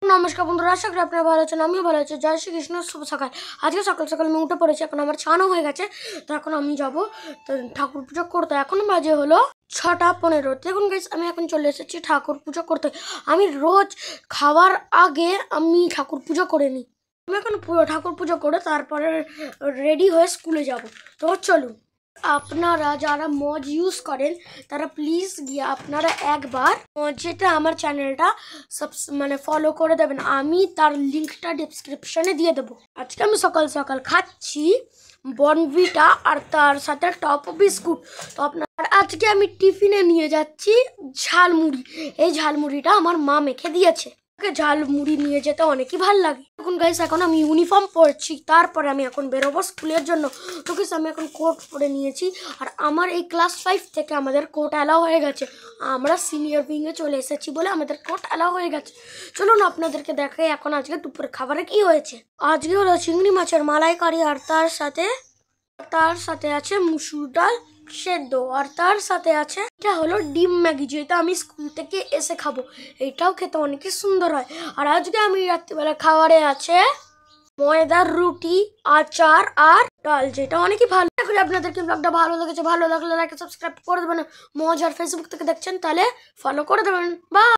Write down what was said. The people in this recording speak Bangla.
নমস্কার বন্ধুরা, আশা করি আপনারা ভালো আছেন। আমিও ভালো আছি। জয় শ্রীকৃষ্ণ, শুভ সকাল। আজকে সকাল সকাল আমি উঠে পড়েছি। এখন আমার ছানও হয়ে গেছে। তো এখন আমি যাবো ঠাকুর পুজো করতে। এখন বাজে হলো 6:15। দেখুন গাইস, আমি এখন চলে এসেছি ঠাকুর পুজো করতে। আমি রোজ খাওয়ার আগে আমি ঠাকুর পুজো করে নিই। আমি এখন ঠাকুর পুজো করে তারপরে রেডি হয়ে স্কুলে যাব। তো চলুন, আপনারা যারা মজ ইউজ করেন তারা প্লিজ গিয়ে আপনারা একবার যেটা আমার চ্যানেলটা ফলো করে দেবেন। আমি তার লিঙ্কটা ডেসক্রিপশনে দিয়ে দেবো। আজকে আমি সকাল সকাল খাচ্ছি বর্নভিটা আর তার সাথে টপ বিস্কুট। তো আপনার আজকে আমি টিফিনে নিয়ে যাচ্ছি ঝালমুড়ি। এই ঝালমুড়িটা আমার মা মেখে দিয়েছে। ঝালমুড়ি নিয়ে যেতে অনেকই ভালো লাগে। এখন গাইস, এখন আমি ইউনিফর্ম পরছি, তারপরে আমি এখন বেরোবো স্কুলের জন্য। তো গাইস, আমি এখন কোট পরে নিয়েছি। আর আমার এই ক্লাস 5 থেকে আমাদের কোট অ্যালাউ হয়ে গেছে। আমরা সিনিয়র উইংয়ে চলে এসেছি বলে আমাদের কোট অ্যালাউ হয়ে গেছে। চলুন আপনাদেরকে দেখাই এখন আজকে দুপুরে খাবারে কি হয়েছে। আজকে হলো চিংড়ি মাছের মালাইকারি, আর তার সাথে আছে মুসুর ডাল সেদ্ধ, আর তার সাথে আছে এটা হলো ডিম ম্যাগি, যেটা আমি স্কুল থেকে এসে খাবো। এটাও খেতে অনেকই সুন্দর হয়। আর আজকে আমি রাত্রিবেলা খাবারে আছে ময়দার রুটি, আচার আর ডাল, যেটা অনেকই ভালো। করি আপনাদেরকে ব্লগটা ভালো লেগেছে, ভালো লাগলে লাইক সাবস্ক্রাইব করে দেবেন। মজার ফেসবুক থেকে দেখছেন তাহলে ফলো করে দেবেন। বা